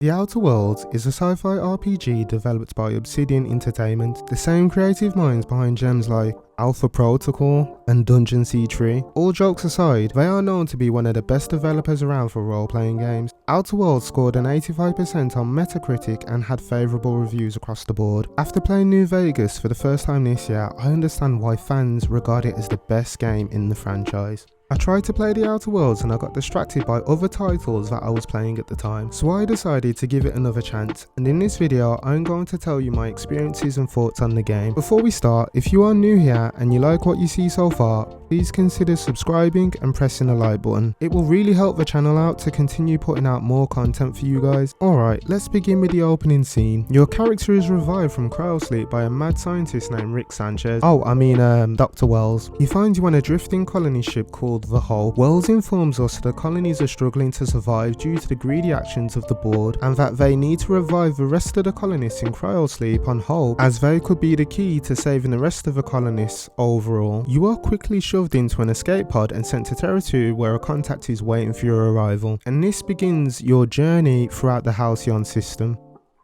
The Outer Worlds is a sci-fi RPG developed by Obsidian Entertainment, the same creative minds behind gems like Alpha Protocol and Dungeon C3. All jokes aside, they are known to be one of the best developers around for role-playing games. Outer Worlds scored an 85% on Metacritic and had favourable reviews across the board. After playing New Vegas for the first time this year, I understand why fans regard it as the best game in the franchise. I tried to play the Outer Worlds and I got distracted by other titles that I was playing at the time, so I decided to give it another chance, and in this video I'm going to tell you my experiences and thoughts on the game. Before we start, if you are new here and you like what you see so far, please consider subscribing and pressing the like button. It will really help the channel out to continue putting out more content for you guys. Alright, let's begin with the opening scene. Your character is revived from cryosleep by a mad scientist named Rick Sanchez. Dr. Wells. He finds you on a drifting colony ship called the Hull. Wells informs us the colonies are struggling to survive due to the greedy actions of the board, and that they need to revive the rest of the colonists in cryosleep on Hull, as they could be the key to saving the rest of the colonists overall. You are quickly shoved into an escape pod and sent to territory where a contact is waiting for your arrival, and this begins your journey throughout the Halcyon system.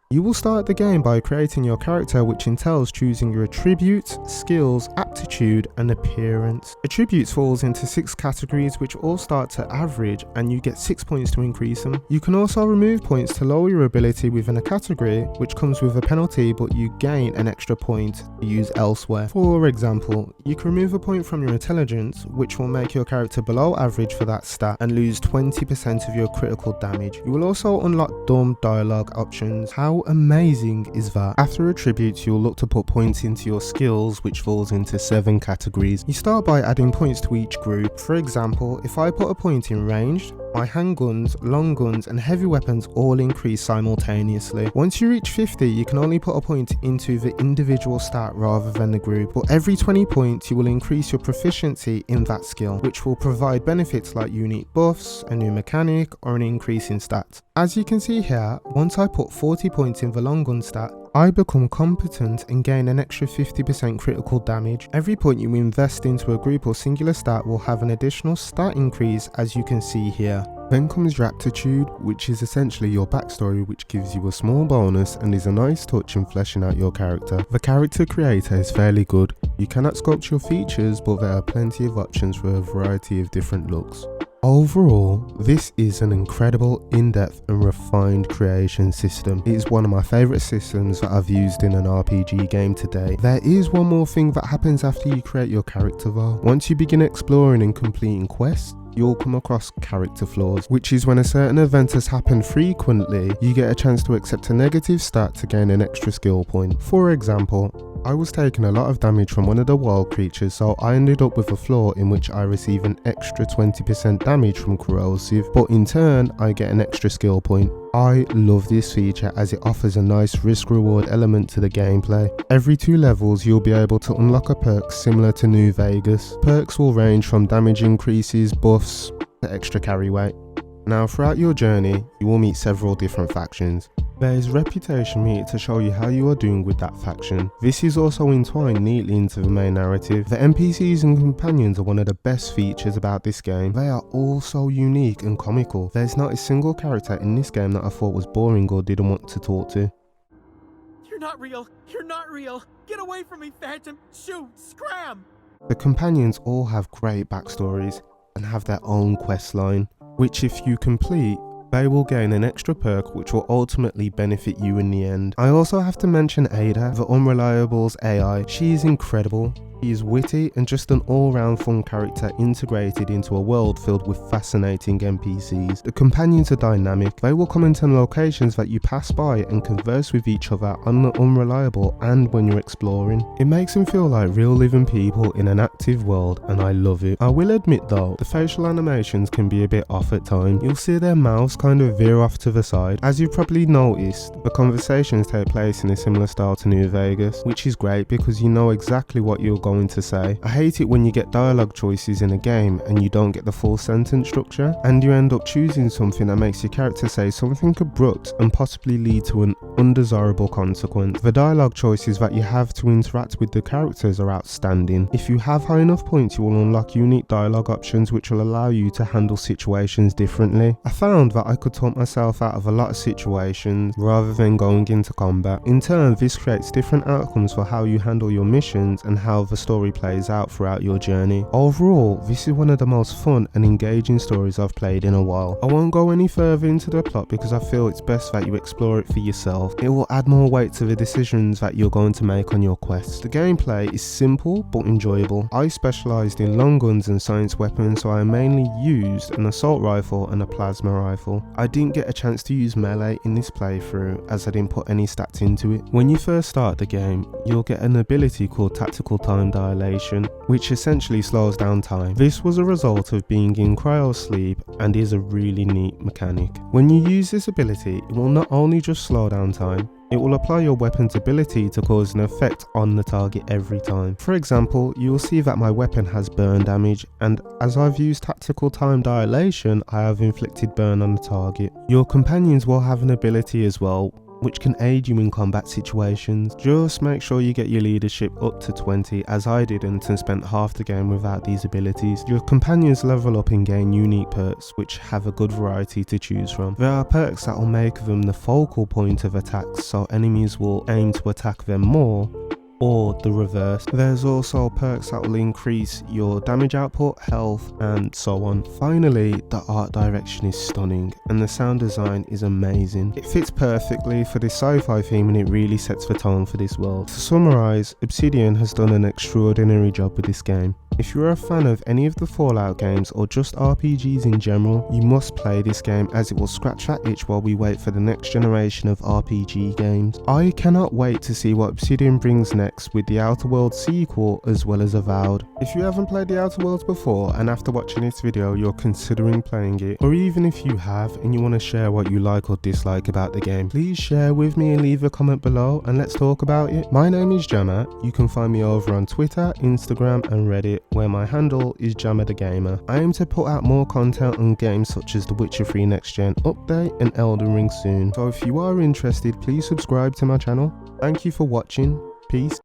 You will start the game by creating your character, which entails choosing your attributes, skills, aptitude and appearance. Attributes falls into 6 categories which all start to average, and you get 6 points to increase them. You can also remove points to lower your ability within a category, which comes with a penalty, but you gain an extra point to use elsewhere. For example, you can remove a point from your intelligence, which will make your character below average for that stat and lose 20% of your critical damage. You will also unlock dumb dialogue options. How amazing is that? After attributes, you'll look to put points into your skills, which falls into 7 categories. You start by adding points to each group. For example, if I put a point in ranged, my handguns, long guns and heavy weapons all increase simultaneously. Once you reach 50, you can only put a point into the individual stat rather than the group, but every 20 points you will increase your proficiency in that skill, which will provide benefits like unique buffs, a new mechanic or an increase in stats. As you can see here, once I put 40 points in the long gun stat, I become competent and gain an extra 50% critical damage. Every point you invest into a group or singular stat will have an additional stat increase, as you can see here. Then comes your aptitude, which is essentially your backstory, which gives you a small bonus and is a nice touch in fleshing out your character. The character creator is fairly good. You cannot sculpt your features, but there are plenty of options for a variety of different looks. Overall, this is an incredible, in-depth and refined creation system. It is one of my favourite systems that I've used in an RPG game today. There is one more thing that happens after you create your character though. Once you begin exploring and completing quests, you'll come across character flaws, which is when a certain event has happened frequently, you get a chance to accept a negative stat to gain an extra skill point. For example, I was taking a lot of damage from one of the wild creatures, so I ended up with a flaw in which I receive an extra 20% damage from corrosive, but in turn I get an extra skill point. I love this feature as it offers a nice risk-reward element to the gameplay. Every 2 levels you'll be able to unlock a perk similar to New Vegas. Perks will range from damage increases, buffs, to extra carry weight. Now throughout your journey, you will meet several different factions. There is reputation meter to show you how you are doing with that faction. This is also entwined neatly into the main narrative. The NPCs and companions are one of the best features about this game. They are all so unique and comical. There's not a single character in this game that I thought was boring or didn't want to talk to. You're not real! You're not real! Get away from me, Phantom! Shoot! Scram! The companions all have great backstories and have their own quest line, which if you complete, they will gain an extra perk which will ultimately benefit you in the end. I also have to mention Ada, the Unreliable's AI. She is incredible. She is witty and just an all-round fun character integrated into a world filled with fascinating NPCs. The companions are dynamic. They will comment on locations that you pass by and converse with each other on the Unreliable and when you're exploring. It makes them feel like real living people in an active world, and I love it. I will admit though, the facial animations can be a bit off at times. You'll see their mouths kind of veer off to the side. As you've probably noticed, the conversations take place in a similar style to New Vegas, which is great because you know exactly what you're going to say. I hate it when you get dialogue choices in a game and you don't get the full sentence structure, and you end up choosing something that makes your character say something abrupt and possibly lead to an undesirable consequence. The dialogue choices that you have to interact with the characters are outstanding. If you have high enough points, you will unlock unique dialogue options which will allow you to handle situations differently. I found that I could talk myself out of a lot of situations rather than going into combat. In turn, this creates different outcomes for how you handle your missions and how the story plays out throughout your journey. Overall, this is one of the most fun and engaging stories I've played in a while. I won't go any further into the plot because I feel it's best that you explore it for yourself. It will add more weight to the decisions that you're going to make on your quest. The gameplay is simple but enjoyable. I specialised in long guns and science weapons, so I mainly used an assault rifle and a plasma rifle. I didn't get a chance to use melee in this playthrough as I didn't put any stats into it. When you first start the game, you'll get an ability called Tactical Time Dilation, which essentially slows down time. This was a result of being in cryo sleep and is a really neat mechanic. When you use this ability, it will not only just slow down time, it will apply your weapon's ability to cause an effect on the target every time. For example, you will see that my weapon has burn damage, and as I've used Tactical Time Dilation, I have inflicted burn on the target. Your companions will have an ability as well, which can aid you in combat situations. Just make sure you get your leadership up to 20, as I didn't and spent half the game without these abilities. Your companions level up and gain unique perks which have a good variety to choose from. There are perks that will make them the focal point of attacks, so enemies will aim to attack them more, or the reverse. There's also perks that will increase your damage output, health, and so on. Finally, the art direction is stunning and the sound design is amazing. It fits perfectly for this sci-fi theme and it really sets the tone for this world. To summarise, Obsidian has done an extraordinary job with this game. If you're a fan of any of the Fallout games or just RPGs in general, you must play this game as it will scratch that itch while we wait for the next generation of RPG games. I cannot wait to see what Obsidian brings next with the Outer Worlds sequel as well as Avowed. If you haven't played the Outer Worlds before and after watching this video you're considering playing it, or even if you have and you want to share what you like or dislike about the game, please share with me and leave a comment below and let's talk about it. My name is Jammer. You can find me over on Twitter, Instagram and Reddit, where my handle is Jammer the Gamer. I aim to put out more content on games such as The Witcher 3 Next Gen Update and Elden Ring soon, so if you are interested please subscribe to my channel. Thank you for watching, peace.